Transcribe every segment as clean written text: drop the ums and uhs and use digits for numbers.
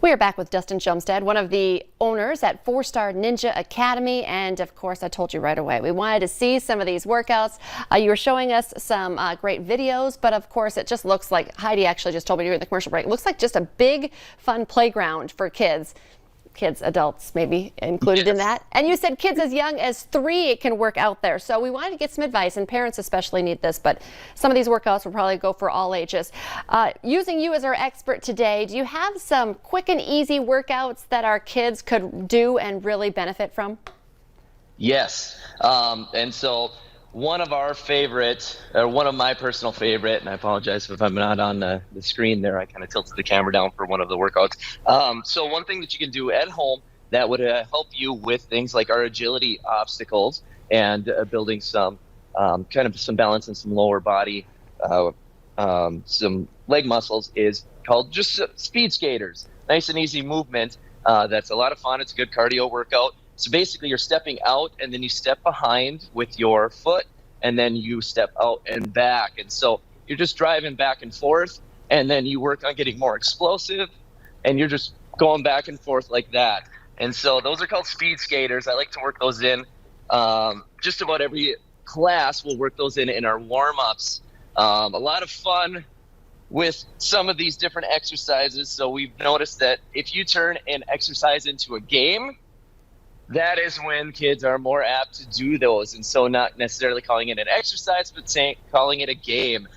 We are back with Dustin Shumstead, one of the owners at 4-Star Ninja Academy. And of course, I told you right away, we wanted to see some of these workouts. You were showing us some great videos, but of course, it just looks like, Heidi actually just told me during the commercial break, it looks like just a big, fun playground for kids. Kids, adults maybe included in that. And you said kids as young as 3 can work out there. So we wanted to get some advice, and parents especially need this, but some of these workouts will probably go for all ages. Using you as our expert today, do you have some quick and easy workouts that our kids could do and really benefit from? Yes. And so one of my personal favorite, and I apologize if I'm not on the screen there, I kind of tilted the camera down for one of the workouts. So one thing that you can do at home that would help you with things like our agility obstacles and building some some balance and some lower body, some leg muscles is called just speed skaters. Nice and easy movement. That's a lot of fun. It's a good cardio workout. So basically you're stepping out and then you step behind with your foot and then you step out and back. And so you're just driving back and forth, and then you work on getting more explosive and you're just going back and forth like that. And so those are called speed skaters. I like to work those in just about every class. We'll work those in our warm-ups. A lot of fun with some of these different exercises. So we've noticed that if you turn an exercise into a game, that is when kids are more apt to do those. And so not necessarily calling it an exercise, but calling it a game.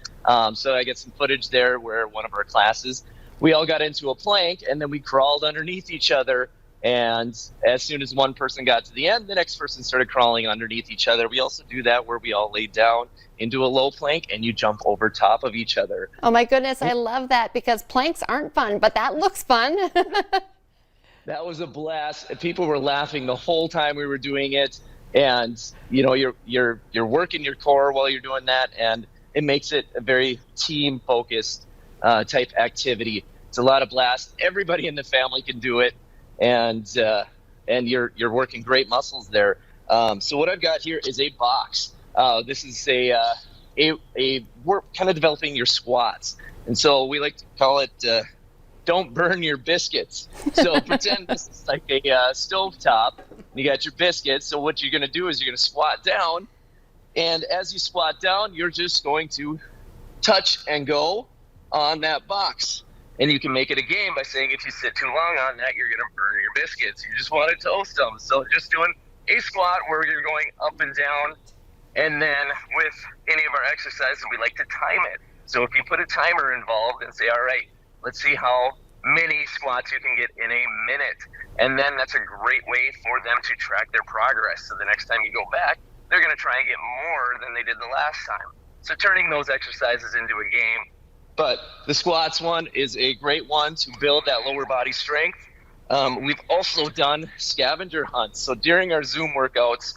So I get some footage there where one of our classes, we all got into a plank and then we crawled underneath each other. And as soon as one person got to the end, the next person started crawling underneath each other. We also do that where we all lay down into a low plank and you jump over top of each other. Oh my goodness, I love that, because planks aren't fun, but that looks fun. That was a blast. People were laughing the whole time we were doing it, and you're working your core while you're doing that, and it makes it a very team focused type activity. It's a lot of blast. Everybody in the family can do it, and you're working great muscles there. So what I've got here is a box. This is we're kind of developing your squats, and so we like to call it. Don't burn your biscuits. So pretend this is like a stovetop. You got your biscuits. So what you're going to do is you're going to squat down. And as you squat down, you're just going to touch and go on that box. And you can make it a game by saying if you sit too long on that, you're going to burn your biscuits. You just want to toast them. So just doing a squat where you're going up and down. And then with any of our exercises, we like to time it. So if you put a timer involved and say, all right, let's see how many squats you can get in a minute. And then that's a great way for them to track their progress. So the next time you go back, they're going to try and get more than they did the last time. So turning those exercises into a game. But the squats one is a great one to build that lower body strength. We've also done scavenger hunts. So during our Zoom workouts,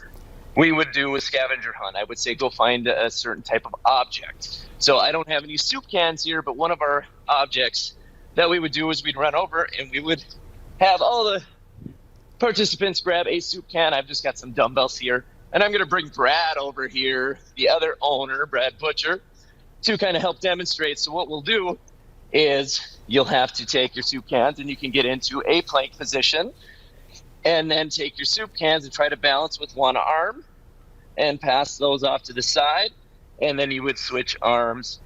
we would do a scavenger hunt. I would say go find a certain type of object. So I don't have any soup cans here, but one of our objects that we would do is we'd run over and we would have all the participants grab a soup can. I've just got some dumbbells here, and I'm going to bring Brad over here, the other owner, Brad Butcher, to kind of help demonstrate. So what we'll do is you'll have to take your soup cans and you can get into a plank position, and then take your soup cans and try to balance with one arm and pass those off to the side. And then you would switch arms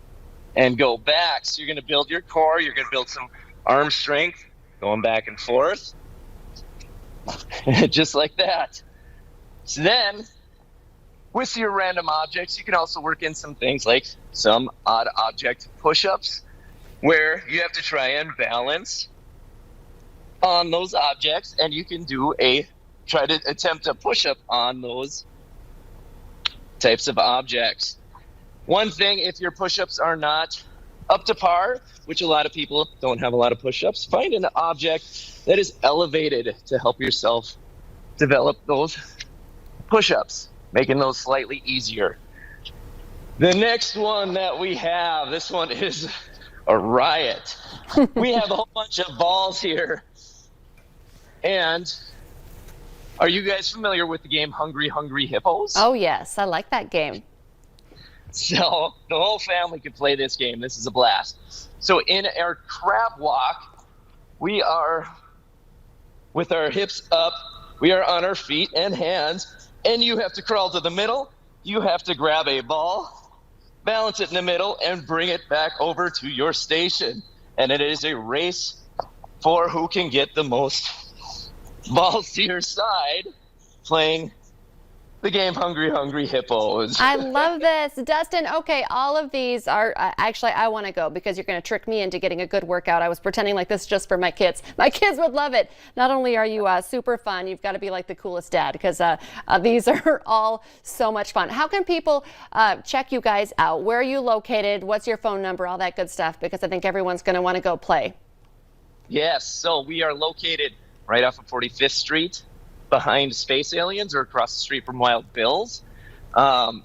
and go back. So you're going to build your core. You're going to build some arm strength going back and forth. Just like that. So then with your random objects, you can also work in some things like some odd object push-ups, where you have to try and balance on those objects, and you can try to attempt a push-up on those types of objects. One thing, if your push-ups are not up to par, which a lot of people don't have a lot of push-ups, find an object that is elevated to help yourself develop those push-ups, making those slightly easier. The next one that we have, this one is a riot. We have a whole bunch of balls here. And are you guys familiar with the game Hungry Hungry Hippos? Oh yes, I like that game. So the whole family could play this game. This is a blast. So in our crab walk, we are with our hips up. We are on our feet and hands, and you have to crawl to the middle. You have to grab a ball, balance it in the middle, and bring it back over to your station. And it is a race for who can get the most balls to your side, playing the game Hungry Hungry Hippos. I love this. Dustin, okay, all of these are, actually, I want to go because you're going to trick me into getting a good workout. I was pretending like this just for my kids. My kids would love it. Not only are you super fun, you've got to be like the coolest dad because these are all so much fun. How can people check you guys out? Where are you located? What's your phone number? All that good stuff, because I think everyone's going to want to go play. Yes, so we are located right off of 45th Street, behind Space Aliens, or across the street from Wild Bill's. You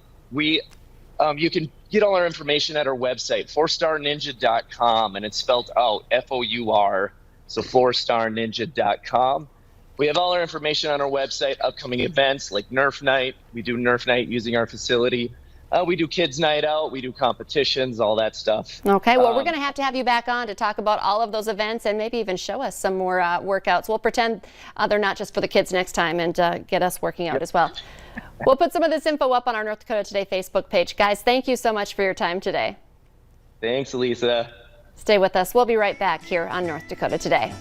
can get all our information at our website, 4starninja.com, and it's spelled out FOUR, so 4starninja.com. We have all our information on our website, upcoming events like Nerf Night. We do Nerf Night using our facility. We do Kids Night Out. We do competitions, all that stuff. Okay, well, we're going to have you back on to talk about all of those events and maybe even show us some more workouts. We'll pretend they're not just for the kids next time and get us working out as well. We'll put some of this info up on our North Dakota Today Facebook page. Guys, thank you so much for your time today. Thanks, Elisa. Stay with us. We'll be right back here on North Dakota Today.